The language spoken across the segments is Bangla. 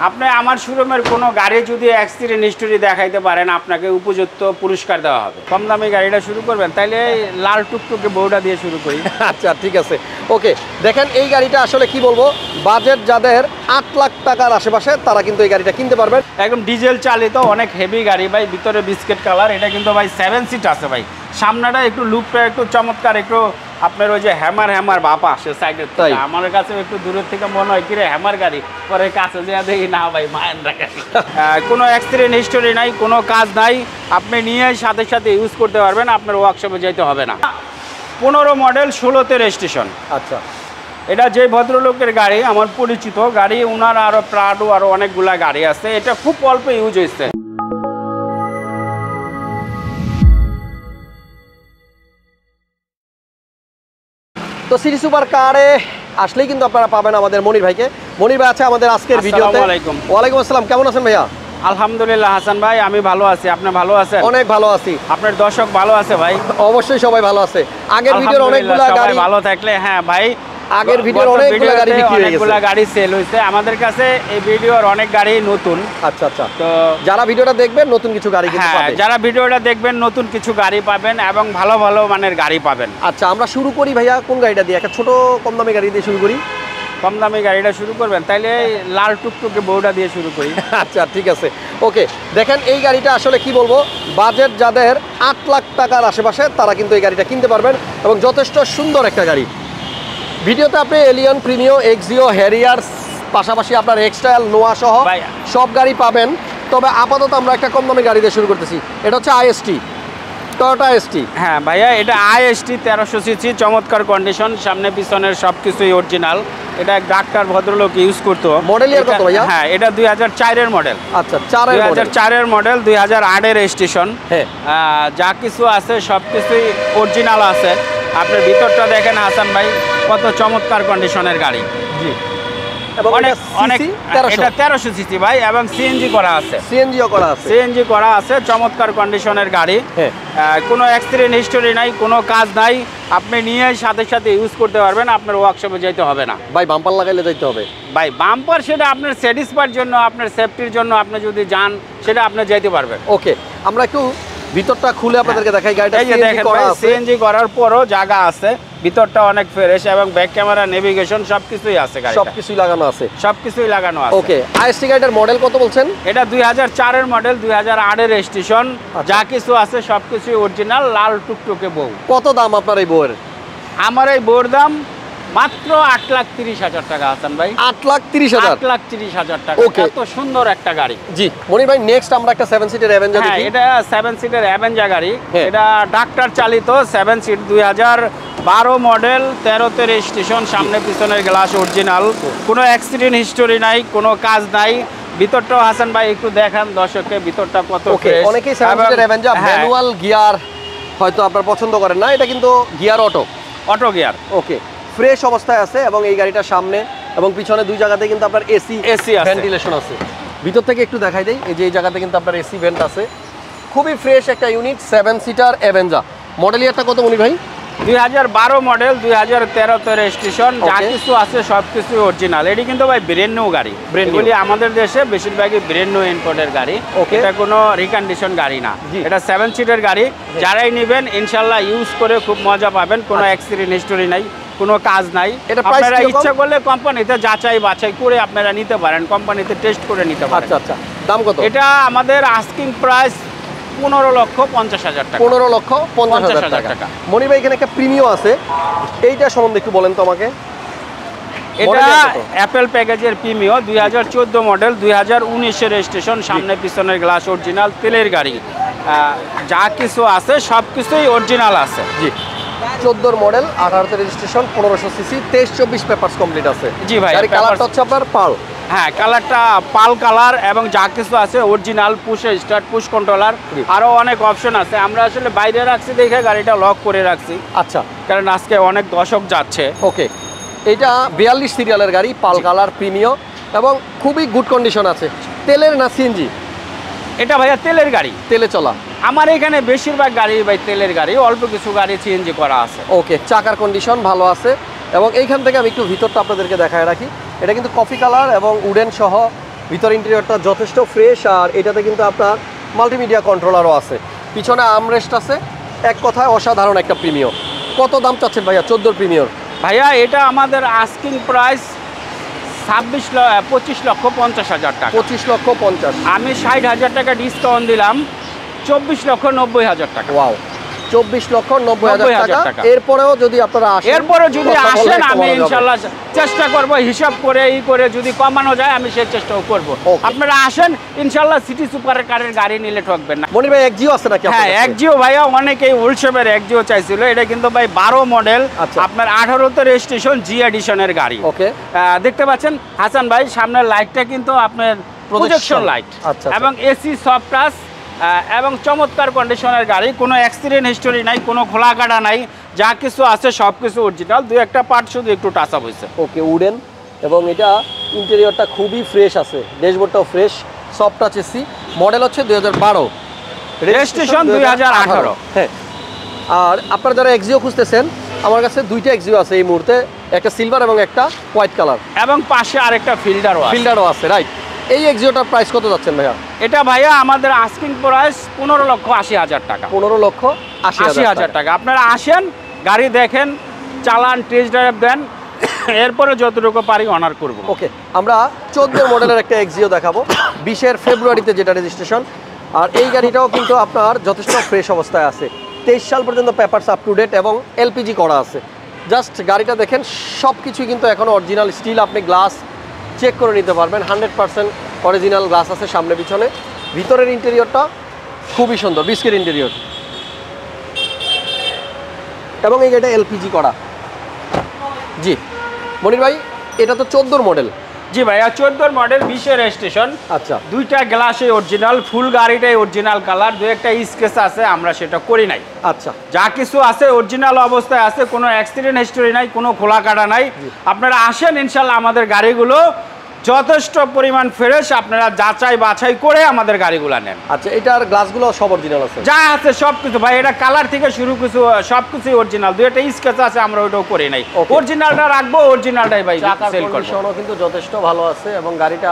আপনি আমার শোরুমের কোনো গাড়ি যদি অ্যাক্সিডেন্ট হিস্টোরি দেখাইতে পারেন আপনাকে উপযুক্ত পুরস্কার দেওয়া হবে। কম দামি গাড়িটা শুরু করবেন তাইলে লাল টুকটুকে বউটা দিয়ে শুরু করি। আচ্ছা ঠিক আছে, ওকে। দেখেন এই গাড়িটা আসলে কি বলবো, বাজেট যাদের 8 লাখ টাকার আশেপাশে তারা কিন্তু এই গাড়িটা কিনতে পারবেন। একদম ডিজেল চালিত অনেক হেভি গাড়ি ভাই, ভিতরে বিস্কিট কালার। এটা কিন্তু ভাই 7 সিট আছে ভাই। সামনেটা একটু লুকটা একটু চমৎকার, একটু আপনার ওই যে হ্যামার বাপা আসে সাইডের থেকে। আমার কাছে একটু দূরের থেকে মনে হয় কিরে হ্যামার গাড়ি, পরে কাছে যে দেখি না ভাই মাহেন্দ্রা গাড়ি। কোনো অ্যাক্সিডেন্ট হিস্টোরি নাই, কোনো কাজ নাই, আপনি নিয়ে সাথে সাথে ইউজ করতে পারবেন, আপনার ওয়ার্কশপে যেতে হবে না। 15 মডেল 16তে রেজিস্ট্রেশন। আচ্ছা, এটা যে ভদ্রলোকের গাড়ি আমার পরিচিত গাড়ি, ওনার আরও প্রাডো আরও অনেকগুলা গাড়ি আছে। এটা খুব অল্প ইউজ হয়েছে। তো সিটি সুপার কারে আসলেই কিন্তু আপনারা পাবেন আমাদের মনির ভাইকে। মনির ভাই আছে আমাদের আজকের ভিডিওতে। ওয়ালাইকুম আসসালাম, কেমন আছেন ভাইয়া? আলহামদুলিল্লাহ হাসান ভাই, আমি ভালো আছি। আপনি ভালো আছেন? অনেক ভালো আছি। আপনার দর্শক ভালো আছে ভাই? অবশ্যই সবাই ভালো আছে। আগের ভিডিওর অনেকগুলা গাড়ি ভালো থাকলে, হ্যাঁ ভাই আগের ভিডিওর অনেকগুলা গাড়ি বিক্রি হয়ে গেছে, অনেকগুলা গাড়ি সেল হইছে আমাদের কাছে। এই ভিডিওর অনেক গাড়ি নতুন। আচ্ছা আচ্ছা, তো যারা ভিডিওটা দেখবেন নতুন কিছু গাড়ি কিন্তু পাবেন। যারা ভিডিওটা দেখবেন নতুন কিছু গাড়ি পাবেন এবং ভালো ভালো মানের গাড়ি পাবেন। আচ্ছা, আমরা শুরু করি ভাইয়া কোন গাড়িটা দিয়ে? একটা ছোট কম দামি গাড়ি দিয়ে শুরু করি। কম দামি গাড়িটা শুরু করবেন তাইলে লাল টুকটুকে বউটা দিয়ে শুরু করি। আচ্ছা ঠিক আছে, ওকে। দেখেন এই গাড়িটা আসলে কি বলবো, বাজেট যাদের 8 লাখ টাকার আশেপাশে তারা কিন্তু এই গাড়িটা কিনতে পারবেন এবং যথেষ্ট সুন্দর একটা গাড়ি। ভিডিওতে আপনি এলিয়ন, প্রিমিও, এক্সিও, হ্যারিয়ার, পাশাপাশি আপনার এক্সটাইল, নোয়া সহ সব গাড়ি পাবেন। তবে আপাতত আমরা একটা কম দামি গাড়ি দিয়ে শুরু করতেছি। এটা হচ্ছে আইএসটি, টয়োটা আইএসটি। হ্যাঁ ভাইয়া, এটা আইএসটি 1300 সিসি, চমৎকার কন্ডিশন, সামনে পিছনের সব কিছুই অরিজিনাল। এটা ডাক্তার ভদ্রলোক ইউজ করতো। মডেল ইয়ার কত ভাইয়া? হ্যাঁ, এটা 2004-এর মডেল। আচ্ছা, 2004-এর মডেল, 2008-এর রেজিস্ট্রেশন। হ্যাঁ, যা কিছু আছে সব কিছুই অরিজিনাল আছে। আপনার ভিতরটা দেখেন হাসান ভাই, কত চমৎকার কন্ডিশনের গাড়ি। জি, এটা 1300 সিসি ভাই, এবং সিএনজি করা আছে। সিএনজি করা আছে, চমৎকার কন্ডিশনের গাড়ি। কোনো অ্যাক্সিডেন্ট হিস্টোরি নাই, কোনো কাজ নাই, আপনি নিয়ে সাথে সাথে ইউজ করতে পারবেন, আপনার ওয়ার্কশপে যেতে হবে না। ভাই বাম্পার লাগাইলে যাইতে হবে ভাই? বাম্পার সেটা আপনার স্যাটিসফাইড জন্য, আপনার সেফটির জন্য আপনি যদি যান সেটা আপনি যেতে পারবেন। ওকে, আমরা একটু ভিতরটা খুলে আপনাদেরকে দেখাই। গাড়িটা এই যে দেখেন ভাই, সিএনজি করার পরও জায়গা আছে, ভিতরটা অনেক ফ্রেশ এবং ব্যাক ক্যামেরা, নেভিগেশন সবকিছুই আছে। গাড়ি সবকিছুই লাগানো আছে, সবকিছুই লাগানো আছে। ওকে, আইএসটি গাড়িটার মডেল কত বলছেন? এটা 2004-এর মডেল, 2008-এর রেজিস্ট্রেশন। যা কিছু আছে সবকিছুই অরিজিনাল, লাল টুকটুকে বউ। কত দাম আপনার এই বউয়ের? আমার এই বউর দাম মাত্র 8,30,000 টাকা হাসান ভাই। 8,30,000? 8,30,000 টাকা। কত সুন্দর একটা গাড়ি। জি মনির ভাই, নেক্সট আমরা একটা 7 সিটের অ্যাভেঞ্জার দেখি। এটা 7 সিটের অ্যাভেঞ্জার গাড়ি। এটা ডাক্তার চালিত 7 সিট, 2012 মডেল, 13তে রেজিস্ট্রেশন, সামনে পিছনের গ্লাস অরিজিনাল, কোনো অ্যাক্সিডেন্ট হিস্টোরি নাই, কোনো কাজ নাই। ভিতরটাও হাসান ভাই একটু দেখান দর্শককে, ভিতরটা কত ফ্রেশ। অনেকেই 7 সিটের অ্যাভেঞ্জার ম্যানুয়াল গিয়ার হয়তো আপনারা পছন্দ করেন না, এটা কিন্তু গিয়ার অটো গিয়ার। ওকে, ফ্রেশ অবস্থায় আছে এবং এই গাড়িটার সামনে এবং পিছনে দুই জায়গাতে কিন্তু আপনার এসি ভেন্টিলেশন আছে। ভিতর থেকে একটু দেখাই দেই, এই যে এই জায়গাতে কিন্তু আপনার এসি ভেন্ট আছে। খুবই ফ্রেশ একটা ইউনিট, 7 সিটার অ্যাভেঞ্জার। মডেল ইয়ারটা কত মনি ভাই? 2012 মডেল, 2013তে রেজিস্ট্রেশন। যা কিছু আছে সবকিছু অরিজিনাল। এটি কিন্তু ভাই ব্র্যান্ড নিউ গাড়ি। এগুলি আমাদের দেশে বেশিরভাগই ব্র্যান্ড নিউ ইম্পোর্টের গাড়ি। এটা কোনো রিকন্ডিশন গাড়ি না, এটা 7 সিটের গাড়ি। যারাই নেবেন ইনশাল্লাহ ইউজ করে খুব মজা পাবেন, কোনো অ্যাক্সিডেন্ট হিস্টোরি নাই, কোনো কাজ নাই। আপনারা ইচ্ছা করলে কোম্পানিতে যাচাই বাছাই করে আপনারা নিতে পারেন, কোম্পানিতে টেস্ট করে নিতে পারেন। আচ্ছা আচ্ছা, দাম কত? এটা আমাদের আস্কিং প্রাইস 15,50,000 টাকা। 15,50,000 টাকা। মনি ভাই, এখানে একটা প্রিমিয়াম আছে, এইটা সম্বন্ধে একটু বলেন তো আমাকে। এটা অ্যাপেল প্যাকেজের প্রিমিয়াম, 2014 মডেল, 2019-এর রেজিস্ট্রেশন, সামনে পিছনের গ্লাস অরিজিনাল, তেলের গাড়ি। যা কিছু আছে সবকিছুই অরিজিনাল আছে। জি, 14 মডেল, 18তে রেজিস্ট্রেশন, 1500 সিসি, 23-24 পেপারস কমপ্লিট আছে। জি ভাই, গাড়ির কালারটা হচ্ছে আপনার পাল। হ্যাঁ, কালারটা পাল কালার এবং যা কিছু আছে original, push start, push controller, আরও অনেক অপশন আছে। আমরা আসলে বাইরে রাখছি দেখে গাড়িটা লক করে রাখছি। আচ্ছা, কারণ আজকে অনেক দর্শক যাচ্ছে। ওকে, এটা 42 সিরিয়ালের গাড়ি, পাল কালার, প্রিমিয়াম এবং খুবই গুড কন্ডিশন আছে। তেলের না সিএনজি? এটা ভাইয়া তেলের গাড়ি, তেলে চলা। আমার এখানে বেশিরভাগ গাড়ি ভাই তেলের গাড়ি, অল্প কিছু গাড়ি সিএনজি করা আছে। ওকে, চাকার কন্ডিশন ভালো আছে এবং এইখান থেকে আমি একটু ভিতরটা আপনাদেরকে দেখায় রাখি। এটা কিন্তু কফি কালার এবং উডেন সহ ভিতর ইন্টেরিয়রটা যথেষ্ট ফ্রেশ, আর এটাতে কিন্তু আপনার মাল্টিমিডিয়া কন্ট্রোলারও আছে, পিছনে আর্মরেস্ট আছে, এক কথায় অসাধারণ একটা প্রিমিয়ার। কত দাম চাচ্ছেন ভাইয়া 14 প্রিমিয়ার? ভাইয়া এটা আমাদের আস্কিং প্রাইস 25,50,000 টাকা। 25,50,000। আমি 60,000 টাকা ডিসকাউন্ট দিলাম, 24,90,000 টাকা। ওয়াও, 24,90,000 টাকা। এরপরেও যদি আপনারা আসেন, আমি ইনশাআল্লাহ চেষ্টা করব হিসাব করে করে যদি কমানো যায় আমি সেই চেষ্টাও করব। আপনারা আসেন ইনশাআল্লাহ, সিটি সুপার কারের গাড়ি নিলে ঠকবেন না। মনির ভাই একজিও আছে নাকি? হ্যাঁ, একজিও ভাইয়া, অনেকেই ওল্ড শেপের একজিও চাইছিল। এটা কিন্তু ভাই 12 মডেল, আপনার 18তে রেজিস্ট্রেশন, জি এডিশনের গাড়ি। ওকে, দেখতে পাচ্ছেন হাসান ভাই, সামনের লাইটটা কিন্তু আপনার প্রজেকশন লাইট এবং এসি সফট টাচ এবং চমৎকার কন্ডিশনের গাড়ি। কোনো অ্যাক্সিডেন্ট হিস্টোরি নাই, কোনো খোলা কাটা নাই, যা কিছু আছে সব কিছু অরিজিনাল, দু একটা পার্ট শুধু একটু টাচ আপ হয়েছে। ওকে, উডেন, এবং এটা ইন্টেরিয়রটা খুবই ফ্রেশ আছে, ড্যাশবোর্ডটাও fresh, soft touch AC. Model হচ্ছে 2012, রেজিস্ট্রেশন 2018। হ্যাঁ, আর আপনারা যারা এক্সিও খুঁজতেছেন, আমার কাছে দুইটা এক্সিও আছে এই মুহূর্তে, একটা সিলভার এবং একটা হোয়াইট কালার, এবং পাশে আরেকটা ফিল্ডারও আছে। রাইট, এই এক্সিওটার প্রাইস কত যাচ্ছেন ভাইয়া? এটা ভাইয়া আমাদের আস্কিং প্রাইস 15,80,000 টাকা। 15,80,000 টাকা। আপনারা আসেন, গাড়ি দেখেন, চালান, টেস্ট ড্রাইভ দেন, এরপরে যতটুকু পারি অনার করব। ওকে, আমরা 14 মডেলের একটা এক্সিও দেখাবো, 20 ফেব্রুয়ারিতে যেটা রেজিস্ট্রেশন। আর এই গাড়িটাও কিন্তু আপনার যথেষ্ট ফ্রেশ অবস্থায় আছে, 23 সাল পর্যন্ত পেপারস আপ টু ডেট এবং এলপিজি করা আছে। জাস্ট গাড়িটা দেখেন, সব কিছুই কিন্তু এখন অরিজিনাল স্টিল, আপনি গ্লাস চেক করে নিতে পারবেন, 100% অরিজিনাল গ্লাস আছে সামনে পিছনে। ভিতরের ইন্টেরিয়রটা খুবই সুন্দর, বিস্কিট ইন্টেরিয়র, এবং এই গাড়িটা এলপিজি করা। জি মনির ভাই, এটা তো 14 মডেল। জি ভাইয়া, 14 মডেল, 20 রেজিস্ট্রেশন। আচ্ছা, দুইটা গ্লাসে অরিজিনাল, ফুল গাড়িটাই অরিজিনাল কালার, দু একটা স্কেচ আছে, আমরা সেটা করি নাই। আচ্ছা, যা কিছু আছে অরিজিনাল অবস্থায় আছে, কোনো অ্যাক্সিডেন্ট হিস্টোরি নাই, কোনো খোলা কাটা নাই। আপনারা আসেন ইনশাল্লাহ, আমাদের গাড়িগুলো যথেষ্ট পরিমাণ ফ্রেশ, আপনারা যাচাই বাছাই করে আমাদের গাড়িগুলো নেন। আচ্ছা, এটার গ্লাসগুলো সব অরিজিনাল আছে? যা আছে সব কিছু ভাই, এটা কালার থেকে শুরু কিছু সব কিছুই অরিজিনাল, দু একটা স্কেচ আছে, আমরা ওইটাও করে নাই। অরিজিনালটা রাখবো, অরিজিনালটাই ভাই সেল করব। কন্ডিশনও কিন্তু যথেষ্ট ভালো আছে এবং গাড়িটা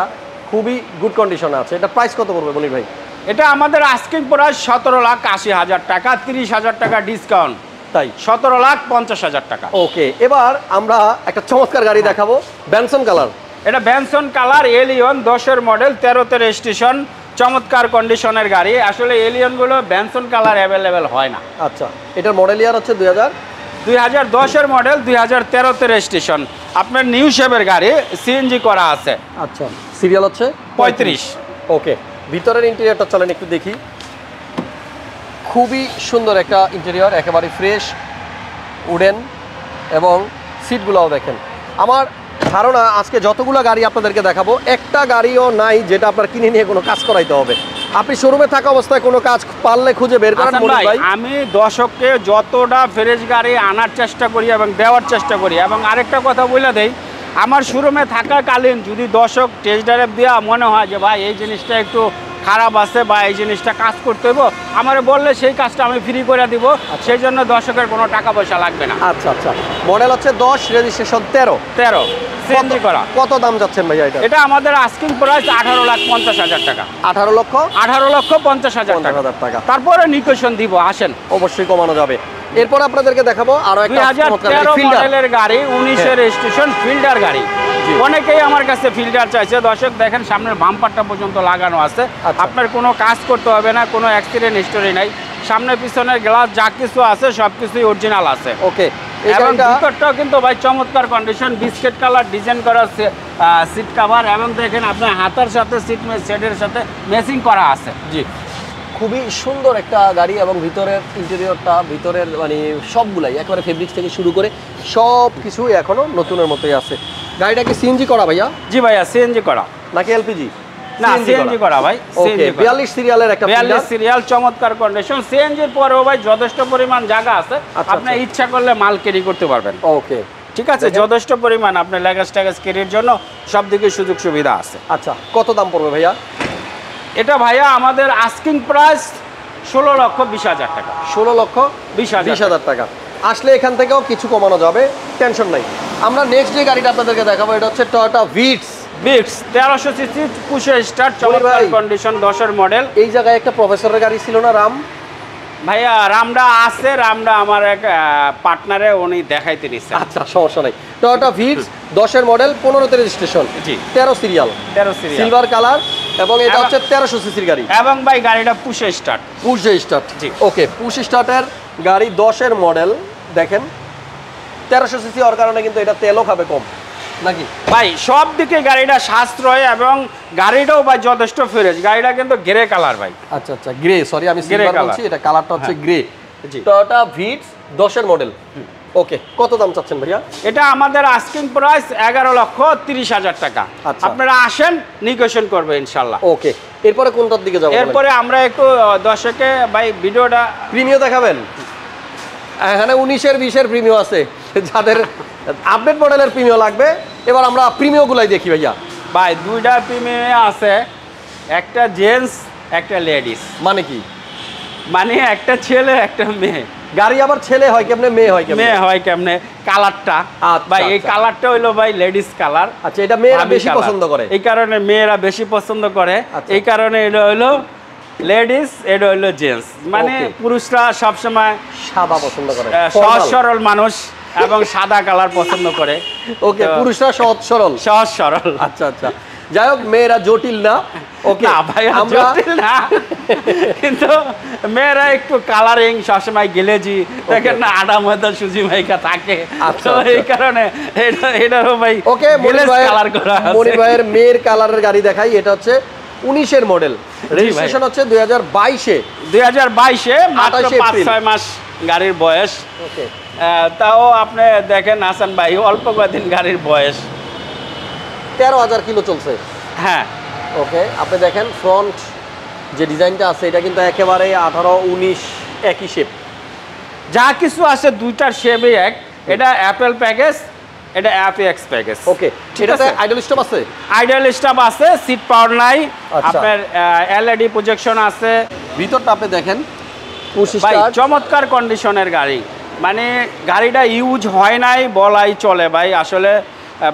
খুবই গুড কন্ডিশনে আছে। এটা প্রাইস কত পড়বে মনির ভাই? এটা আমাদের আস্কিং প্রাইস 17,80,000 টাকা, 30,000 টাকা ডিসকাউন্ট, তাই 17,50,000 টাকা। ওকে, এবার আমরা একটা চমৎকার গাড়ি দেখাবো, ব্যানসন কালার। এটা ব্যানসন কালার, এলিয়ন 10-এর মডেল, 13তে রেজিস্ট্রেশন, চমৎকার কন্ডিশনের গাড়ি। আসলে এলিয়নগুলো ব্যানসন কালার অ্যাভেলেবেল হয় না। আচ্ছা, এটার মডেল ইয়ার হচ্ছে 2010-এর মডেল, 2013তে রেজিস্ট্রেশন, আপনার নিউ শেপের গাড়ি, সিএনজি করা আছে। আচ্ছা, সিরিয়াল হচ্ছে 35। ওকে, ভিতরের ইন্টেরিয়রটা চলেন একটু দেখি। খুবই সুন্দর একটা ইন্টেরিয়র, একেবারে ফ্রেশ, উডেন, এবং সিটগুলোও দেখেন। আমার ধারণা আজকে যতগুলো গাড়ি আপনাদেরকে দেখাবো, একটা গাড়িও নাই যেটা আপনার কিনে নিয়ে কোনো কাজ করাইতে হবে। আপনি শোরুমে থাকা অবস্থায় কোনো কাজ পারলে খুঁজে বের করেন মনির ভাই। আমি দর্শককে যতটা ফ্রেশ গাড়ি আনার চেষ্টা করি এবং দেওয়ার চেষ্টা করি। এবং আরেকটা কথা বলে দেই, আমার শোরুমে থাকাকালীন যদি দর্শক টেস্ট ড্রাইভ দেওয়া মনে হয় যে ভাই এই জিনিসটা একটু খারাপ আছে বা এই জিনিসটা কাজ করতে হইব, আমার বললে সেই কাজটা আমি ফ্রি করে দিব। সেই জন্য দর্শকের কোনো টাকা পয়সা লাগবে না। আচ্ছা আচ্ছা, মডেল হচ্ছে 10, রেজিস্ট্রেশন 13 সিএনজি করা। কত দাম যাচ্ছেন ভাইয়া এটা? এটা আমাদের আস্কিং প্রাইস 18,50,000 টাকা। 18,50,000 টাকা। তারপরে নিকোশন দিব, আসেন, অবশ্যই কমানো যাবে। এরপর আপনাদেরকে দেখাবো আরো একটা 2013 মডেলের গাড়ি, 19-এর রেজিস্ট্রেশন, ফিল্ডার গাড়ি। অনেকেই আমার কাছে ফিল্টার চাইছে। দর্শক দেখেন, সামনের বাম্পারটা পর্যন্ত লাগানো আছে, আপনার কোনো কাজ করতে হবে না, কোনো অ্যাক্সিডেন্ট হিস্টোরি নাই, সামনে পিছনের গ্লাস যা কিছু আছে সব কিছুই অরিজিনাল আছে। ওকে, এবং ভিতরটাও কিন্তু ভাই চমৎকার কন্ডিশন, বিস্কিট কালার ডিজাইন করা সিট কভার, এবং দেখেন আপনার হাতের সাথে সেটের সাথে ম্যাচিং করা আছে। জি, খুবই সুন্দর একটা গাড়ি, এবং ভিতরের ইন্টেরিয়রটা, ভিতরের মানে সবগুলাই একেবারে ফেব্রিক্স থেকে শুরু করে সব কিছু এখনো নতুনের মতোই আছে। গাড়িটা কি সিএনজি করা ভাইয়া? জি ভাইয়া, সিএনজি করা। নাকি এলপিজি? না, সিএনজি করা ভাই। ওকে, 42 সিরিয়ালের একটা 42 সিরিয়াল, চমৎকার কন্ডিশন। সিএনজির পরেও ভাই যথেষ্ট পরিমাণ জায়গা আছে, আপনি ইচ্ছা করলে মাল ক্যারি করতে পারবেন। ওকে, ঠিক আছে, যথেষ্ট পরিমাণ আপনার লাগেজ ট্যাগেজ ক্যারির জন্য সব দিকে সুযোগ সুবিধা আছে। আচ্ছা, কত দাম পড়বে ভাইয়া এটা? ভাইয়া আমাদের আস্কিং প্রাইস 16,20,000 টাকা। 16,20,000 টাকা। আসলে এখান থেকেও কিছু কমানো যাবে, টেনশন নাই। আমরা নেক্সট যে গাড়িটা আপনাদেরকে দেখাবো, এটা হচ্ছে টয়োটা ভিটস বিটস 1300 সিসি পুশে স্টার্ট, চমৎকার কন্ডিশন, 10-এর মডেল। এই জায়গায় একটা প্রফেসরের গাড়ি ছিল না, রাম ভাইয়া? রামটা আছে, রামটা আমার এক পার্টনারে উনি দেখাইতে নিছে। আচ্ছা, সমস্যা নাই। টয়োটা ভিটস 10-এর মডেল, 15তে রেজিস্ট্রেশন, জি 13 সিরিয়াল, সিলভার কালার, এবং এটা হচ্ছে 1300 সিসির গাড়ি। এবং ভাই গাড়িটা পুশে স্টার্ট, পুশে স্টার্ট। জি ওকে, পুশ স্টার্টের গাড়ি, 10-এর মডেল। দেখেন 1300 সিসি হওয়ার কারণে কিন্তু এটা তেলও খাবে কম নাকি ভাই? সব দিকে গাড়িটা সাশ্রয় এবং গাড়িটাও ভাই যথেষ্ট ফ্রেশ। গাড়িটা কিন্তু গ্রে কালার ভাই। আচ্ছা আচ্ছা, গ্রে, সরি আমি সিলভার বলছি, এটা কালারটা হচ্ছে গ্রে। জি, টয়োটা ভিটস 10-এর মডেল। ওকে, কত দাম চাচ্ছেন ভাইয়া? এটা আমাদের আস্কিং প্রাইস 11,30,000 টাকা। আপনারা আসেন, নেগোশিয়েশন করবে ইনশাআল্লাহ। ওকে, এরপরে কোনটার দিকে যাব? এরপরে আমরা একটু দর্শকে ভাই ভিডিওটা প্রিমিয় দেখাবেন। এখানে 19-এর 20-এর প্রিমিয় আছে, যাদের আপডেট মডেলের প্রিমিয় লাগবে। এবার আমরা প্রিমিয়গুলাই দেখি ভাইয়া। ভাই দুইটা প্রিমিয়াম আছে, একটা জেন্টস একটা লেডিস। মানে কি? মানে একটা ছেলে একটা মেয়ে। গাড়ি আবার ছেলে হয় কেমনে, মেয়ে হয় কেমনে? মেয়ে হয় কেমনে? কালারটা ভাই, এই কালারটা হইলো ভাই লেডিস কালার। আচ্ছা, এটা মেয়েরা বেশি পছন্দ করে, এই কারণে মেয়েরা বেশি পছন্দ করে। এই কারণে এটা হইলো লেডিস, এটা হইলো জেন্টস। মানে পুরুষরা সবসময় সাদা পছন্দ করে, সহজ সরল মানুষ এবং সাদা কালার পছন্দ করে। ওকে, পুরুষরা সহজ সরল, সহজ সরল। আচ্ছা আচ্ছা, যাই হোক, মেয়েরা জটিল না। ওকে, না ভাই জটিল না, কিন্তু মেয়েরা একটু কালারিং, সবসময় গেলেজি, দেখেন না আডা ময়দা সুজি মাইকা থাকে। তো এই কারণে এটারও ভাই ওকে, কালার করা আছে। মনির ভাইয়ের মেয়ের কালারের গাড়ি দেখাই। এটা হচ্ছে 19-এর মডেল, রেজিস্ট্রেশন হচ্ছে 2022-এ। 2022-এ, মাত্র 5-6 মাস গাড়ির বয়স। ওকে, তাও আপনি দেখেন হাসান ভাই, অল্প কয়েকদিন গাড়ির বয়স, 13,000 কিলো চলছে। হ্যাঁ। ওকে, আপনি দেখেন ফ্রন্ট যে ডিজাইনটা আছে, এটা কিন্তু একেবারে 18-19 একই শেপ। যা কিছু আছে দুইটার শেপই এক। এটা অ্যাপেল প্যাকেজ, এটা অ্যাপএক্স প্যাকেজ। ওকে, এটাতে আইডল স্টপ আছে? আইডল স্টপ আছে, সিট পাওয়ার নাই, আপনার এলইডি প্রজেকশন আছে। ভিতরটা আপনি দেখেন, ভাই চমৎকার কন্ডিশনের গাড়ি। মানে গাড়িটা ইউজ হয় নাই বলাই চলে ভাই। আসলে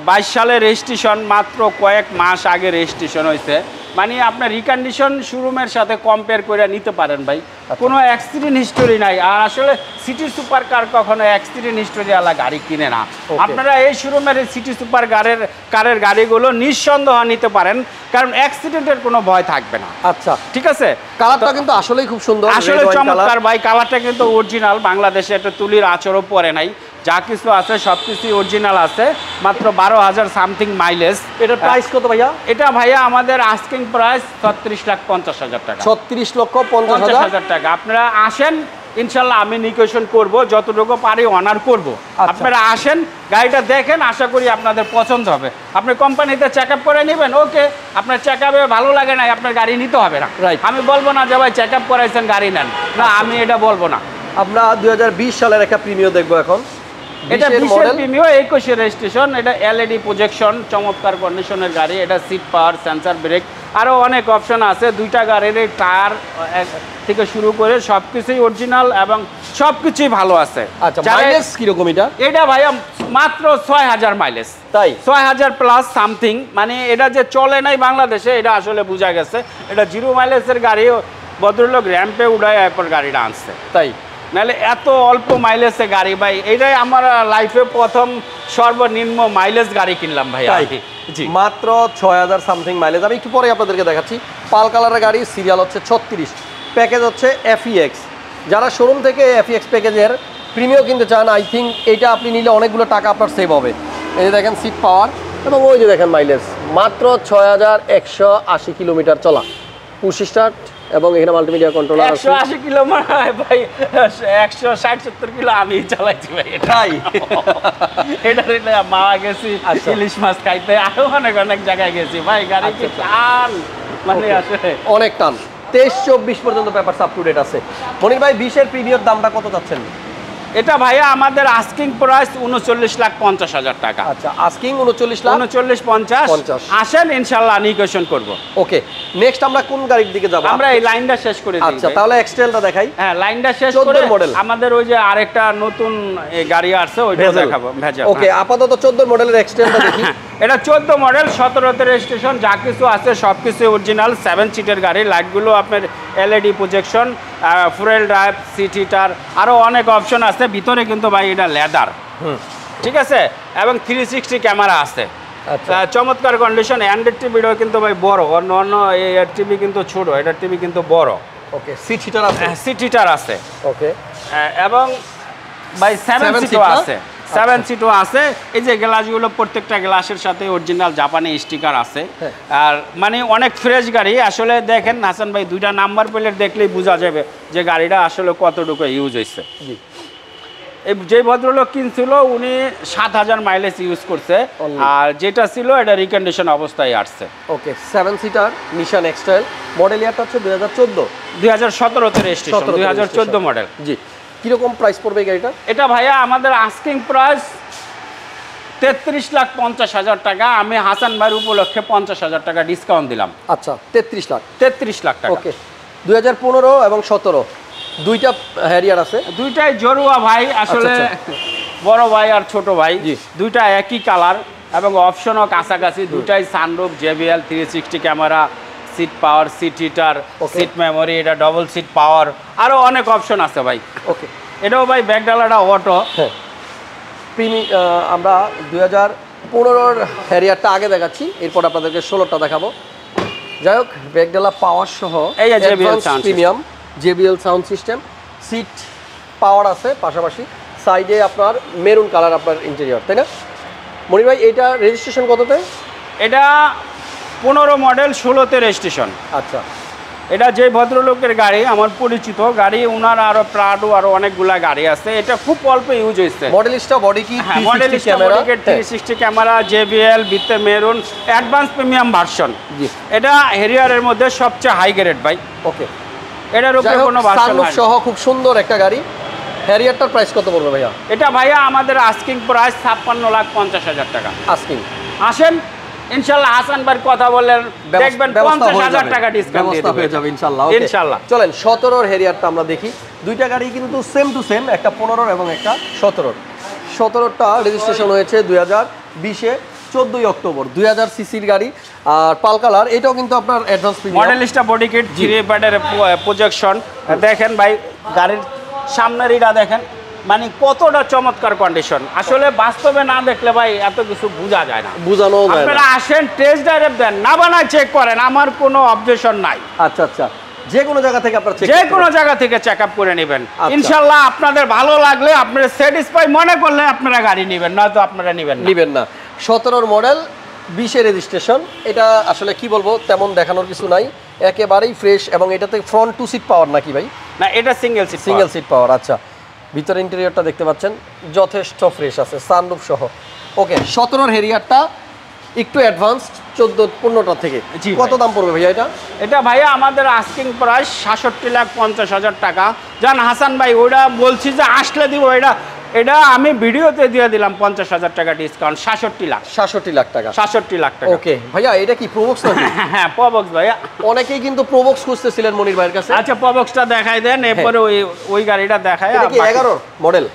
22 সালে রেজিস্ট্রেশন, মাত্র কয়েক মাস আগে রেজিস্ট্রেশন হয়েছে। মানে আপনার রিকন্ডিশন শোরুমের সাথে কম্পেয়ার করে নিতে পারেন ভাই, কোনো অ্যাক্সিডেন্ট হিস্টোরি নাই। আর আসলে সিটি সুপার কার কখনো অ্যাক্সিডেন্ট হিস্টোরি আলা গাড়ি কিনে না। আপনারা এই শোরুমের সিটি সুপার কারের গাড়িগুলো নিঃসন্দেহ নিতে পারেন, কারণ অ্যাক্সিডেন্টের কোনো ভয় থাকবে না। আচ্ছা, ঠিক আছে। কালারটা কিন্তু আসলেই খুব সুন্দর, আসলে চমৎকার ভাই। কালারটা কিন্তু অরিজিনাল, বাংলাদেশে একটা তুলির আঁচড়ও পরে নাই। যা কিছু আছে সব কিছুই অরিজিনাল আছে। মাত্র 12,000 সামথিং মাইলেজ। এটার প্রাইস কত ভাইয়া? এটা ভাইয়া আমাদের আস্কিং প্রাইস 36,50,000 টাকা। 36,50,000 টাকা। আপনারা আসেন, ইনশাল্লাহ আমি নেগোশিয়েশন করব, যতটুকু পারি অনার করব। আপনারা আসেন, গাড়িটা দেখেন, আশা করি আপনাদের পছন্দ হবে। আপনি কোম্পানিতে চেক আপ করে নেবেন, ওকে। আপনার চেক আপে ভালো লাগে না, আপনার গাড়ি নিতে হবে না। আমি বলবো না যে ভাই চেক আপ করাইছেন গাড়ি নেন, না, আমি এটা বলবো না। আমরা 2020 সালের একটা প্রিমিয় দেখবো এখন। এটা 20-এর প্রিমিও, 21-এর রেজিস্ট্রেশন। এটা এলইডি প্রজেকশন, চমৎকার কন্ডিশনের গাড়ি। এটা সিট পাওয়ার, সেন্সার ব্রেক, আরও অনেক অপশন আছে। দুইটা গাড়ির টায়ার থেকে শুরু করে সব কিছুই অরিজিনাল এবং সব কিছুই ভালো আছে। আচ্ছা, মাইলেজ কিরকম এটা? এটা ভাইয়া মাত্র 6,000 মাইলেজ। তাই 6,000 প্লাস সামথিং। মানে এটা যে চলে নাই বাংলাদেশে, এটা আসলে বোঝা গেছে। এটা 0 মাইলেজের গাড়ি, ভদ্রলোক র্যাম্পে উড়ায় এরপর গাড়িটা আনছে। তাই নাহলে এত অল্প মাইলেজে গাড়ি ভাই, এটাই আমার লাইফে প্রথম সর্বনিম্ন মাইলেজ গাড়ি কিনলাম ভাই। জি, মাত্র 6,000 সামথিং মাইলেজ। আমি একটু পরে আপনাদেরকে দেখাচ্ছি। পাল কালারের গাড়ি, সিরিয়াল হচ্ছে 36, প্যাকেজ হচ্ছে এফইএক্স। যারা শোরুম থেকে এফইএক্স প্যাকেজের প্রিমিয়াম কিনতে চান, আই থিঙ্ক এটা আপনি নিলে অনেকগুলো টাকা আপনার সেভ হবে। এই যে দেখেন সিট পাওয়ার, এবং ওই যে দেখেন মাইলেজ, মাত্র 6,180 কিলোমিটার চলা। পুশ স্টার্ট, এবং এখানে মাল্টিমিডিয়া কন্ট্রোলার আছে। 180 কিলোমিটার ভাই, 160-70 কিলো আমি চালাইছি ভাই। এটাই এটা মাওয়া গেছি, ইলিশ মাছ খাইতে, আরো অনেক জায়গায় গেছি ভাই। গাড়ি কি টান, মানে আসলে অনেক টান। 23-24 পর্যন্ত পেপারস আপ টু ডেট আছে। মনির ভাই, 20-এর প্রিমিয়ার দামটা কত যাচ্ছেন? এটা ভাইয়া আমাদের আস্কিং প্রাইস 39,50,000 টাকা। আচ্ছা, আস্কিং 39,50,000। আসেন, ইনশাআল্লাহ নেগোশিয়েশন করব। ওকে, নেক্সট আমরা কোন গাড়ির দিকে যাব? আমরা এই লাইনটা শেষ করে দিই। আচ্ছা, তাহলে এক্সটেলটা দেখাই। হ্যাঁ, লাইনটা শেষ করে আমাদের ওই যে আরেকটা নতুন গাড়ি আছে, ওইটা দেখাবো। ওকে, আপাতত 14 মডেলের এক্সটেলটা দেখি। এটা 14 মডেল 17তে রেজিস্ট্রেশন, যা কিছু আছে সব কিছু অরিজিনাল। 7 সিটের গাড়ি, লাইটগুলো আপনার LED projection, fuel drive, seat heater, আরও অনেক অপশন আছে। ভিতরে কিন্তু ভাই এটা লেদার, ঠিক আছে, এবং 360 ক্যামেরা আছে। চমৎকার কন্ডিশন। অ্যান্ড্রয়েড টিভিটাও কিন্তু ভাই বড়, অন্য এর টিভি কিন্তু ছোট, এটার টিভি কিন্তু বড়। ওকে, সিট হিটার আছে, সিট হিটার আছে। ওকে, এবং ভাই 7 সিটও আছে, 7 সিটও আছে। এই যে গ্লাসগুলো, প্রত্যেকটা গ্লাসের সাথে অরিজিনাল জাপানি স্টিকার আছে। আর মানে অনেক ফ্রেশ গাড়ি আসলে। দেখেন হাসান ভাই, 2টা নাম্বার প্লেট দেখলেই বোঝা যাবে যে গাড়িটা আসলে কতটুকু ইউজ হয়েছে। এই যে ভদ্রলোক কিনছিল উনি 7000 মাইলেজ ইউজ করছে, আর যেটা ছিল এটা রিকন্ডিশন অবস্থায় আসছে। ওকে, 7 সিটার নিশান এক্সটাইল, মডেল ইয়ারটা হচ্ছে 2017তে রেজিস্ট্রেশন, 2014 মডেল। জি, কিরকম প্রাইস পড়বে এই গাড়িটা? এটা ভাইয়া আমাদের আস্কিং প্রাইস 33,50,000 টাকা। আমি হাসান ভাইয়ের উপলক্ষে 50,000 টাকা ডিসকাউন্ট দিলাম। আচ্ছা, 33 লাখ। 33 লাখ টাকা। ওকে, 2015 এবং 17 দুইটা হ্যারিয়ার আছে, দুইটাই জরুয়া ভাই আসলে। বড় ভাই আর ছোট ভাই দুইটা একই কালার এবং অপশনও কাছাকাছি। দুইটাই sunroof, JBL, 360 camera, seat power, seat heater, seat memory, এটা ডবল সিট পাওয়ার, আরও অনেক অপশন আছে ভাই। ওকে, এটাও ভাই ব্যাকডালাটা অটো। আমরা 2015 হ্যারিয়ারটা আগে দেখাচ্ছি, এরপর আপনাদেরকে 16টা দেখাবো। যাই হোক, ব্যাকডালা পাওয়ার সহ এই JBL sound premium, JBL sound system, seat power আছে, পাশাপাশি সাইডে আপনার মেরুন কালার আপনার ইন্টেরিয়র, তাই না মনির ভাই? এটা রেজিস্ট্রেশন কততে? এটা 15 মডেল 16তে রেজিস্ট্রেশন। আচ্ছা, এটা যে ভদ্রলোকের গাড়ি, আমার পরিচিত গাড়ি, ওনার আরো প্রাডো আরো অনেকগুলা গাড়ি আছে। এটা খুব অল্প ইউজ হয়েছে। মডেলিস্টা বডি কি? Modellista body kit, 360 camera, JBL, ভিতরে মেরুন, অ্যাডভান্স প্রিমিয়াম ভার্সন। এটা হেরিয়ারের মধ্যে সবচেয়ে হাই গ্রেড ভাই। ওকে, এটার উপরে কোনো ভার্সন নাই। সহ খুব সুন্দর একটা গাড়ি। হ্যারিয়ারটার প্রাইস কত পড়বে ভাইয়া? এটা ভাইয়া আমাদের আস্কিং প্রাইস 56,50,000 টাকা। আস্কিং। আসেন ইনশাআল্লাহ, হাসান ভাইয়ের কথা বললেন, দেখবেন 50,000 টাকা ডিসকাউন্ট দিয়ে হয়ে যাবে ইনশাআল্লাহ। ইনশাআল্লাহ। চলেন 17 হ্যারিয়ারটা আমরা দেখি। দুইটা গাড়ি কিন্তু সেম টু সেম, একটা 15 এবং একটা 17। 17টা রেজিস্ট্রেশন হয়েছে 2020-এ 14 অক্টোবর, 2000 সিসির গাড়ি, আর পাল কালার। এটাও কিন্তু আপনার অ্যাডভান্স মডেলিস্টা বডি কিট, 3 প্যাডের প্রজেকশন। দেখেন ভাই, গাড়ির সামনের এটা দেখেন, মানে কতটা চমৎকার কন্ডিশন। আসলে বাস্তবে না দেখলে ভাই এত কিছু বোঝা যায় না, বোঝানো যায় না। আপনারা আসেন, টেস্ট ড্রাইভ দেন, না বানায় চেক করেন, আমার কোনো অবজেকশন নাই। আচ্ছা আচ্ছা, যে কোনো জায়গা থেকে আপনারা যে কোনো জায়গা থেকে চেক আপ করে নেবেন। ইনশাআল্লাহ আপনাদের ভালো লাগলে, আপনারা স্যাটিসফাই মনে করলে আপনারা গাড়ি নেবেন, নয়তো আপনারা নেবেন না। 17 মডেল 20-এ রেজিস্ট্রেশন। এটা আসলে কি বলবো, তেমন দেখানোর কিছু নাই, একেবারেই ফ্রেশ। এবং এটাতে ফ্রন্ট 2 সিট পাওয়ার নাকি ভাই? না, এটা সিঙ্গেল সিট পাওয়ার। আচ্ছা, ভিতরে ইন্টেরিয়রটা দেখতে পাচ্ছেন, যথেষ্ট ফ্রেশ আছে, সানরুফ সহ। ওকে, 17 হেরিয়ারটা একটু অ্যাডভান্সড 14-15টা থেকে। কত দাম পড়বে ভাইয়া এটা? এটা ভাইয়া আমাদের আস্কিং প্রাইস 66,50,000 টাকা। জান হাসান ভাই, ওইটা বলছি যে আসলে দিব, এটা আমি ভিডিওতে দিয়ে দিলাম 50,000 টাকা ডিসকাউন্ট। 66 লাখ টাকা। 66 লাখ টাকা। ওকে ভাইয়া, এটা কি প্রোবক্স নাকি? হ্যাঁ, প্রোবক্স ভাইয়া। অনেকেই কিন্তু প্রোবক্স খুঁজতেছিলেন মনির ভাইয়ের কাছে। আচ্ছা, প্রোবক্সটা দেখাই দেন, এরপরে ওই গাড়িটা দেখায়। এটা কি 11 মডেল?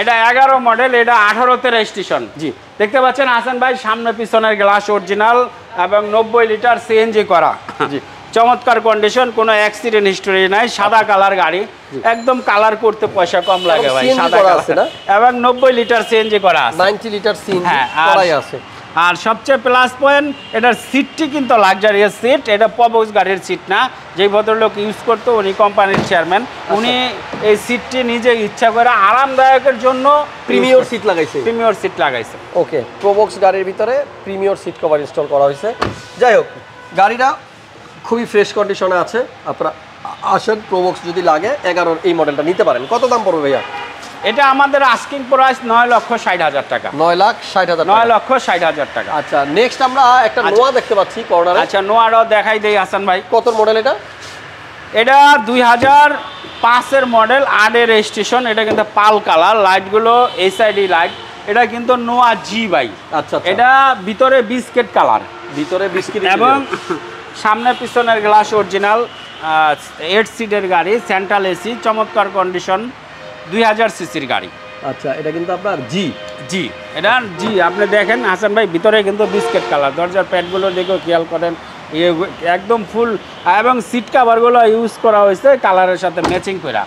এটা 11 মডেল, এটা 18তে রেজিস্ট্রেশন। জি, দেখতে পাচ্ছেন হাসান ভাই, সামনে পিছনের গ্লাস অরিজিনাল এবং 90 লিটার সিএনজি করা। জি, চমৎকার কন্ডিশন, কোনো অ্যাক্সিডেন্ট হিস্টোরি নাই। সাদা কালার গাড়ি, একদম কালার করতে পয়সা কম লাগে ভাই। সাদা কালার এবং 90 লিটার সিএনজি করা আছে, 90 লিটার সিএনজি করাই আছে। আর সবচেয়ে প্লাস পয়েন্ট, এটার সিটটি কিন্তু লাক্সারিয়াস সিট। এটা প্রবক্স গাড়ির সিট না। যেই ভদ্রলোক ইউজ করতো উনি কোম্পানির চেয়ারম্যান, উনি এই সিটটি নিজে ইচ্ছা করে আরামদায়কের জন্য প্রিমিয়র সিট লাগাইছে। ওকে, প্রবক্স গাড়ির ভিতরে প্রিমিয়র সিট কভার ইনস্টল করা হয়েছে। যাই হোক, গাড়িটা খুবই ফ্রেশ কন্ডিশনে আছে। আপনারা আসেন, প্রবক্স যদি লাগে 11 এই মডেলটা নিতে পারেন। কত দাম পড়বে ভাইয়া? এটা আমাদের আস্কিং প্রাইস 9,60,000 টাকা। 9,60,000 টাকা। আচ্ছা, নেক্সট আমরা একটা নোয়া দেখতে পাচ্ছি কর্নারে। আচ্ছা, নোয়াটাও দেখাই দেই হাসান ভাই। কত মডেল এটা? এটা 2005-এর মডেল, 8-এর রেজিস্ট্রেশন। এটা কিন্তু পাল কালার, লাইটগুলো এইচআইডি লাইট। এটা কিন্তু নোয়া জি ভাই। আচ্ছা, এটা ভিতরে বিস্কিট কালার, এবং সামনে পিছনের গ্লাস অরিজিনাল। 8 সিটের গাড়ি, সেন্ট্রাল এসি, চমৎকার কন্ডিশন, 2000 সিসির গাড়ি। আচ্ছা, এটা কিন্তু আপনার জি জি এটা জি আপনি দেখেন হাসান ভাই ভিতরে কিন্তু বিস্কিট কালার, দরজার প্যাডগুলো দেখেও খেয়াল করেন একদম ফুল, এবং সিট কাভারগুলো ইউজ করা হয়েছে কালারের সাথে ম্যাচিং করে।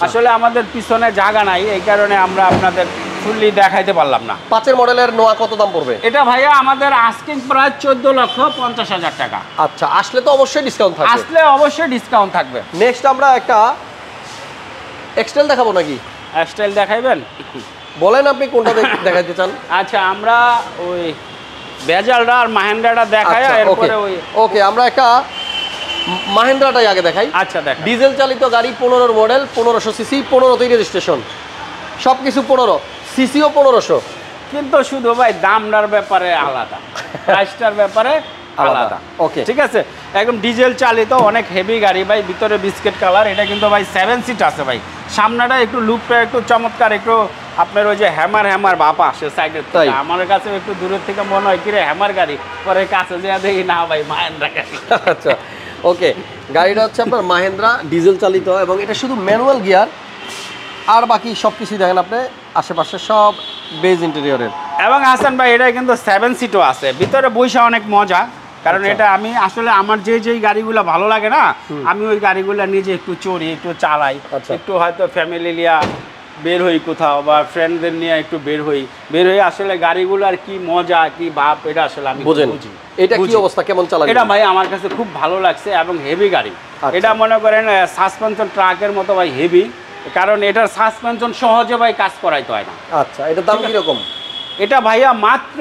আসলে আমাদের পিছনে জায়গা নাই, এই কারণে আমরা আপনাদের ফুললি দেখাইতে পারলাম না। 5 মডেলের নোয়া কত দাম পড়বে? এটা ভাইয়া আমাদের আস্কিং প্রাইস 14,50,000 টাকা। আচ্ছা, আসলে তো অবশ্যই ডিসকাউন্ট থাকবে। আসলে অবশ্যই ডিসকাউন্ট থাকবে। নেক্সট আমরা একটা এক্সটেল দেখাবো নাকি? এক্সটেল দেখাইবেন? বলেন আপনি কোনটা দেখাইতে চান। আচ্ছা, আমরা ওই বেজালটা আর মাহেন্দ্রাটা দেখাই, এরপরে ওই ওকে আমরা একটা মাহেন্দ্রাটাই আগে দেখাই। আচ্ছা দেখ, ডিজেল চালিত গাড়ি, 15 মডেল, 1500 সিসি, 15তেই রেজিস্ট্রেশন, সবকিছু 15, সিসিও 1500, কিন্তু শুধু ভাই দামটার ব্যাপারে আলাদা, প্রাইসটার ব্যাপারে আলাদা। ওকে, ঠিক আছে, একদম ডিজেল চালিত অনেক হেভি গাড়ি ভাই, ভিতরে বিস্কিট কালার। এটা কিন্তু ভাই 7 সিট আছে ভাই। সামনেটা একটু লুকটা একটু চমৎকার, একটু আপনার ওই যে হ্যামার বাপ আসে সাইডের থেকে। আমার কাছে একটু দূরের থেকে মনে হয় কিরে হ্যামার গাড়ি, পরে কাছে যেয়ে দেখি না ভাই মাহেন্দ্রা গাড়ি। আচ্ছা ওকে, গাড়িটা হচ্ছে আপনার মাহেন্দ্রা ডিজেল চালিত, এবং এটা শুধু ম্যানুয়াল গিয়ার, আর বাকি সব কিছুই দেখেন আপনি আশেপাশে সব বেজ ইন্টেরিয়রের। এবং হাসান ভাই এটা কিন্তু 7 সিটও আছে, ভিতরে বৈশা অনেক মজা। কারণ এটা আমি আসলে আমার যেই গাড়িগুলো ভালো লাগে না, আমি ওই গাড়িগুলো নিজে একটু চড়ি, একটু চালাই, একটু হয়তো ফ্যামিলি নিয়ে বের হই কোথাও, বা ফ্রেন্ডদের নিয়ে একটু বের হই আসলে গাড়িগুলোর কি মজা কি বাপ, এটা আসলে আমি বুঝি। এটা কি অবস্থা, কেমন চালান? এটা ভাই আমার কাছে খুব ভালো লাগছে, এবং হেভি গাড়ি। এটা মনে করেন সাসপেনশন ট্রাকের মতো ভাই হেভি, কারণ এটার সাসপেনশন সহজে ভাই কাজ করাইতে হয় না। আচ্ছা, এটার দাম কিরকম? এটা ভাইয়া মাত্র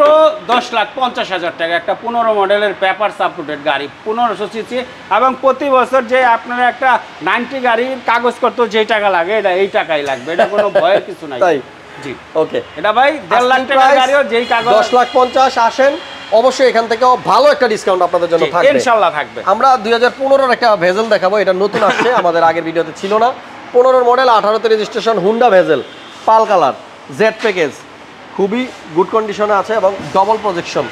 10,50,000 টাকা। একটা 15 মডেলের পেপার সাপোর্টেড গাড়ি, 1500 সিসি, এবং প্রতি বছর যে আপনার একটা 90 গাড়ির কাগজ করতে যে টাকা লাগে, এটা এই টাকাই লাগবে, এটা কোনো ভয়ের কিছু নাই। তাই? জি ওকে, এটা ভাই 1.5 লাখ টাকার গাড়িও যেই কাগজ 10,50,000 আসেন, অবশ্যই এখান থেকেও ভালো একটা ডিসকাউন্ট আপনাদের জন্য থাকবে, ইনশাআল্লাহ থাকবে। আমরা 2015-এর একটা ভেজেল দেখাবো, এটা নতুন আসছে, আমাদের আগের ভিডিওতে ছিল না। 15 মডেল, 18তে রেজিস্ট্রেশন, হুন্ডা ভেজেল, পাল কালার, জেড প্যাকেজ, খুবই গুড কন্ডিশনে আছে এবং ডবল প্রজেকশন।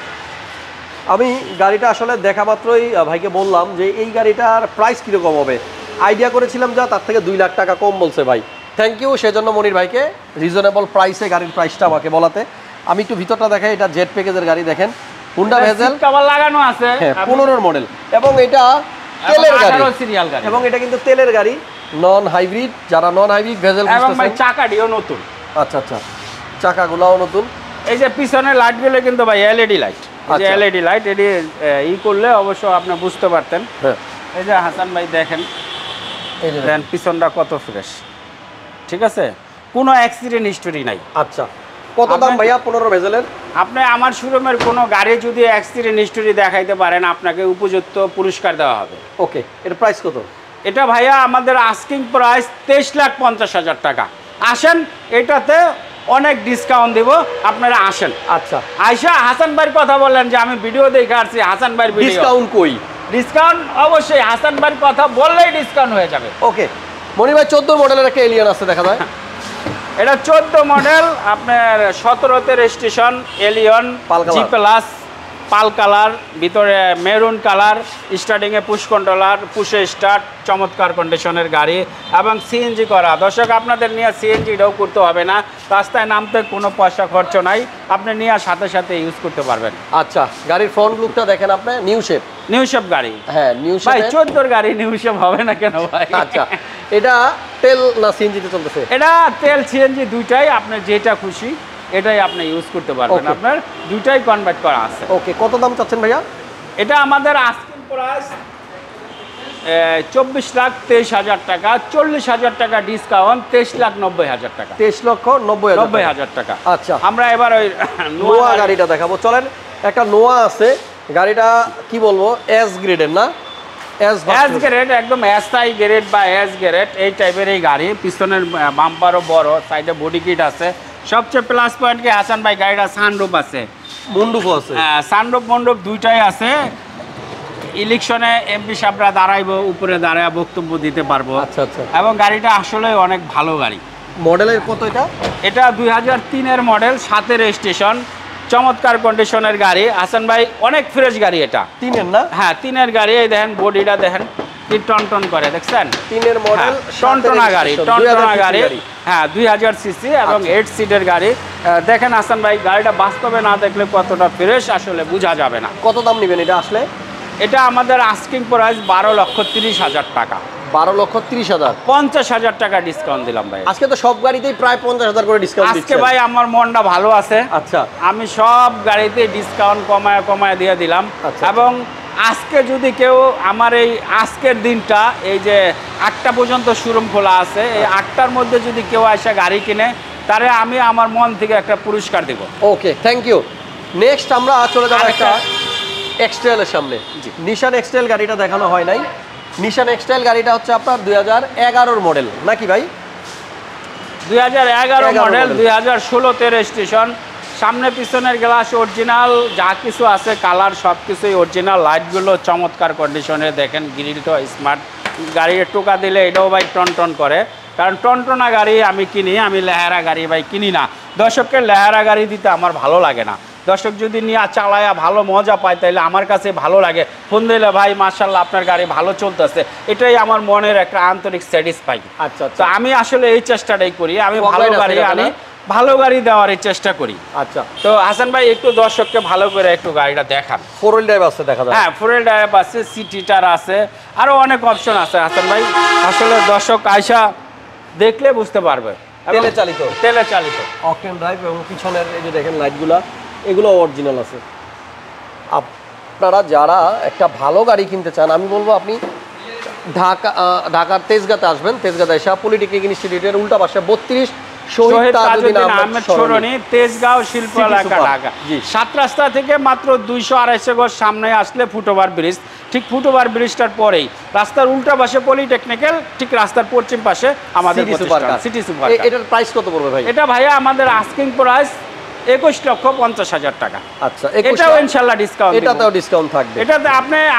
আমি গাড়িটা আসলে দেখা মাত্রই ভাইকে বললাম যে এই গাড়িটার প্রাইস কীরকম হবে, আইডিয়া করেছিলাম যা তার থেকে 2 লাখ টাকা কম বলছে ভাই। থ্যাংক ইউ সেজন্য মনির ভাইকে, রিজনেবল প্রাইসে গাড়ির প্রাইসটা আমাকে বলাতে। আমি একটু ভিতরটা দেখাই, এটা জেড প্যাকেজের গাড়ি, দেখেন হুন্ডা ভেজেল কভার লাগানো আছে, 15 মডেল, এবং এটা তেলের গাড়ি, সিরিয়াল গাড়ি, এবং এটা কিন্তু তেলের গাড়ি, নন হাইব্রিড। যারা নন হাইব্রিড ভেজেল, এবং ভাই চাকাটিও নতুন। আচ্ছা আচ্ছা, চাকাগুলোও নতুন। এই যে পিছনের লাইটগুলো কিন্তু ভাই এলইডি লাইট, যে এলইডি লাইট, এটি ই করলে অবশ্য আপনি বুঝতে পারতেন। এই যে হাসান ভাই দেখেন, এই যে দেন পিছনটা কত ফ্রেশ, ঠিক আছে, কোনো অ্যাক্সিডেন্ট হিস্টোরি নাই। আচ্ছা, কত দাম ভাইয়া 15 ভেজেলের? আপনি আমার শোরুমের কোনো গাড়ি যদি অ্যাক্সিডেন্ট হিস্টোরি দেখাইতে পারেন, আপনাকে উপযুক্ত পুরস্কার দেওয়া হবে। ওকে, এর প্রাইস কত? এটা ভাইয়া আমাদের আস্কিং প্রাইস 23,50,000 টাকা। আসেন, এটাতে অনেক ডিসকাউন্ট দেব, আপনারা আসেন। আচ্ছা, আয়শা হাসান ভাইয়ের কথা বললেন যে আমি ভিডিও দেখে আসছি, হাসান ভাইয়ের ভিডিও, ডিসকাউন্ট কই? ডিসকাউন্ট অবশ্যই হাসান ভাইয়ের কথা বললেই ডিসকাউন্ট হয়ে যাবে। ওকে, মনি ভাই 14 মডেলের একটা এলিয়ন আছে দেখা যায়। এটা 14 মডেল, আপনার 17তে registration, Allion G plus, pearl colour, ভিতরে মেরুন কালার, স্টার্টিংয়ে পুশ কন্ট্রোলার, পুশে স্টার্ট, চমৎকার কন্ডিশনের গাড়ি, এবং সিএনজি করা। দর্শক আপনাদের নিয়ে সিএনজিটাও করতে হবে না, রাস্তায় নামতে কোনো পয়সা খরচ নাই, আপনি নিয়ে সাথে সাথে ইউজ করতে পারবেন। আচ্ছা, গাড়ির ফ্রন্ট লুকটা দেখেন আপনি, নিউ শেপ গাড়ি। হ্যাঁ, নিউ শেপ। ভাই 14 গাড়ি নিউ শেপ হবে না কেন ভাই? আচ্ছা, এটা তেল না সিএনজিতে চলতেছে? এটা তেল সিএনজি দুইটাই, আপনি যেটা খুশি এটাই আপনি ইউজ করতে পারবেন, আপনার দুইটাই কনভার্ট করা আছে। ওকে, কত দাম চাচ্ছেন ভাইয়া? এটা আমাদের আস্কিং প্রাইস 24,23,000 টাকা, 40,000 টাকা ডিসকাউন্ট, 23,90,000 টাকা। 23,90,000 টাকা। আচ্ছা, আমরা এবার ওই নোয়া গাড়িটা দেখাবো, চলেন। একটা নোয়া আছে, গাড়িটা কি বলবো, এস গ্রেডের না? এস গ্রেড, একদম এসআই গ্রেড বা এস গ্রেড এই টাইপের এই গাড়ি। পিছনের বাম্পারও বড়, সাইডে বডি কিট আছে। সবচেয়ে প্লাস পয়েন্ট কি হাসান ভাই, গাড়িটা সানরুফ আছে, মন্ডুপ আছে। হ্যাঁ, সানরুফ মন্ডপ দুইটাই আছে। ইলেকশনে এমপি সাহেবরা দাঁড়াইবো, উপরে দাঁড়ায় বক্তব্য দিতে পারবো। আচ্ছা আচ্ছা, এবং গাড়িটা আসলে অনেক ভালো গাড়ি। মডেলের কত এটা? এটা 2003-এর মডেল, 7 রেজিস্ট্রেশন, চমৎকার কন্ডিশনের গাড়ি। হাসান ভাই অনেক ফ্রেশ গাড়ি এটা। 3-এর না? হ্যাঁ, 3-এর গাড়ি। এই দেখেন বডিটা দেখেন, কি টনটন করে দেখছেন, 3 মডেল, টনটনা গাড়ি, টনটনা গাড়ি, হ্যাঁ 2000 সিসি এবং 8 সিটের গাড়ি। দেখেন হাসান ভাই, গাড়িটা বাস্তবে না দেখলে কতটা ফ্রেশ আসলে বোঝা যাবে না। কত দাম নেবেন এটা আসলে? এটা আমাদের আস্কিং প্রাইস 12,30,000 টাকা। 12,30,000, 50,000 টাকা ডিসকাউন্ট দিলাম ভাই। আজকে তো সব গাড়িতেই প্রায় 50,000 করে ডিসকাউন্ট দিচ্ছেন। আজকে ভাই আমার মনটা ভালো আছে। আচ্ছা, আমি সব গাড়িতে ডিসকাউন্ট কমায় দিয়ে দিলাম। এবং আজকে যদি কেউ আমার এই আজকের দিনটা, এই যে 8টা পর্যন্ত শোরুম খোলা আছে, এই 8টার মধ্যে যদি কেউ এসে গাড়ি কিনে, তাহলে আমি আমার মন থেকে একটা পুরস্কার দেব। ওকে, থ্যাংক ইউ। নেক্সট আমরা চলে যাব একটা এক্সটেলের সামনে। নিশান এক্সটেল গাড়িটা দেখানো হয় নাই। নিশান এক্সটেল গাড়িটা হচ্ছে আপনার 2011 মডেল নাকি ভাই? 2011 মডেল, 2016-তে রেজিস্ট্রেশন। সামনে পিছনের গ্লাস অরিজিনাল, যা কিছু আছে কালার সব কিছুই অরিজিনাল। লাইটগুলো চমৎকার কন্ডিশনে, দেখেন গ্রিলটা স্মার্ট। গাড়ির টোকা দিলে এটাও ভাই টনটন করে, কারণ টনটনা গাড়ি আমি কিনি, আমি লেহারা গাড়ি ভাই কিনি না। দর্শককে লেহারা গাড়ি দিতে আমার ভালো লাগে না। দর্শক যদি নিয়ে চালায়া ভালো মজা পায় তাহলে আমার কাছে ভালো লাগে। ফোন দিলে ভাই মাশাআল্লাহ আপনার গাড়ি ভালো চলতেছে, এটাই আমার মনের একটা আন্তরিক স্যাটিসফাই। আচ্ছা, তো আমি আসলে এই চেষ্টাটাই করি, আমি ভালো গাড়ি আনি, ভালো গাড়ি দেওয়ার চেষ্টা করি। আচ্ছা, তো হাসান ভাই একটু দর্শককে ভালো করে একটু গাড়িটা দেখান। 4 হুইল ড্রাইভ আছে দেখা যায়? হ্যাঁ 4 হুইল ড্রাইভ আছে, সিটিটার আছে, আরো অনেক অপশন আছে হাসান ভাই। আসলে দর্শক আয়সা দেখলে বুঝতে পারবে। তেলে চালিত, তেলে চালিত অকটেন ড্রাইভ। এবং পিছনের এই যে দেখেন লাইটগুলা, এগুলো অরিজিনাল আছে। আপনারা যারা একটা ভালো গাড়ি কিনতে চান, আমি বলবো আপনি ঢাকার তেজগাঁতে আসবেন। তেজগাঁতে এসে পলিটেকনিক ইনস্টিটিউটের উল্টা পাশে 32 শহীদ তাজুদ্দিন আহমেদ সরণি, তেজগাঁও শিল্প এলাকা, ঢাকা। 7 রাস্তা থেকে মাত্র 200-250 গজ সামনে আসলে ফুটওভার ব্রিজ, ঠিক ফুটওভার ব্রিজটার পরেই রাস্তার উল্টা পাশে পলিটেকনিক্যাল, ঠিক রাস্তার পশ্চিম পাশে আমাদের সিটি সুপার। এটার প্রাইস কত পড়বে ভাই? এটা ভাইয়া আমাদের আস্কিং প্রাইস 21,50,000 টাকা। আচ্ছা, এটাও ইনশাআল্লাহ ডিসকাউন্ট, এটাতেও ডিসকাউন্ট থাকবে। এটাতে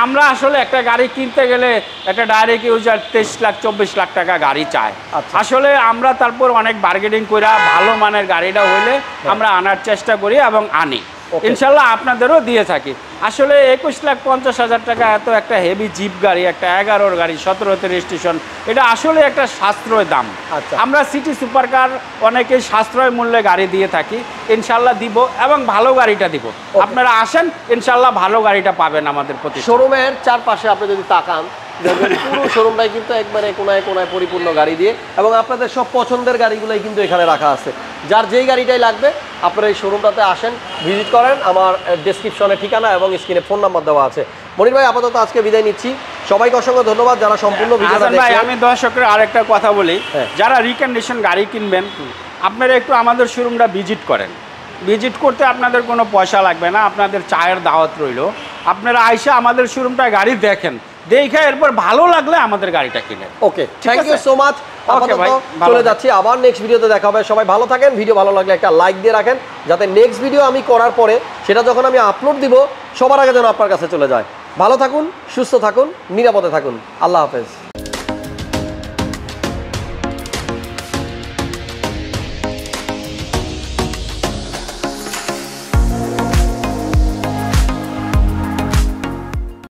আমরা আসলে একটা গাড়ি কিনতে গেলে একটা ডাইরেক্ট ইউজার 23 লাখ 24 লাখ টাকা গাড়ি চায়। আসলে আমরা তারপর অনেক বার্গেনিং করে ভালো মানের গাড়িটা হইলে আমরা আনার চেষ্টা করি এবং আনি, ইনশাল্লাহ আপনাদেরও দিয়ে থাকি। আসলে 21,50,000 টাকা এত একটা হেভি জিপ গাড়ি, একটা 11 গাড়ি, 17-তে রেজিস্ট্রেশন, এটা আসলে একটা সাশ্রয় দাম। আমরা সিটি সুপার কার অনেকেই সাশ্রয় মূল্যে গাড়ি দিয়ে থাকি, ইনশাল্লাহ দিব এবং ভালো গাড়িটা দিব। আপনারা আসেন, ইনশাল্লাহ ভালো গাড়িটা পাবেন আমাদের প্রতি। শোরুমের চারপাশে আপনি যদি তাকান, পুরো শোরুমটাই কিন্তু একবারে কোনায় কোনায় পরিপূর্ণ গাড়ি দিয়ে, এবং আপনাদের সব পছন্দের গাড়িগুলোই কিন্তু এখানে রাখা আছে। যার যেই গাড়িটাই লাগবে আপনারা এই শোরুমটাতে আসেন, ভিজিট করেন। আমার ডেসক্রিপশনে ঠিকানা এবং স্ক্রিনে ফোন নাম্বার দেওয়া আছে। মনির ভাই আপাতত আজকে বিদায় নিচ্ছি, সবাইকে অসংখ্য ধন্যবাদ যারা সম্পূর্ণ ভিডিওটা দেখেন। ভাই আমি দর্শকের আরেকটা কথা বলি, যারা রিকন্ডিশন গাড়ি কিনবেন আপনারা একটু আমাদের শোরুমটা ভিজিট করেন। ভিজিট করতে আপনাদের কোনো পয়সা লাগবে না, আপনাদের চায়ের দাওয়াত রইল। আপনারা আইসা আমাদের শোরুমটা গাড়ি দেখেন, দেখে এরপর ভালো লাগলে আমাদের গাড়িটা কিনেন। ওকে, থ্যাংক ইউ সো মাচ। চলে যাচ্ছি, আবার নেক্সট ভিডিওতে দেখা হবে। সবাই ভালো থাকেন, ভিডিও ভালো লাগলে একটা লাইক দিয়ে রাখেন, যাতে নেক্সট ভিডিও আমি করার পরে সেটা যখন আমি আপলোড দিব সবার আগে যেন আপনার কাছে চলে যায়। ভালো থাকুন, সুস্থ থাকুন, নিরাপদে থাকুন। আল্লাহ হাফেজ।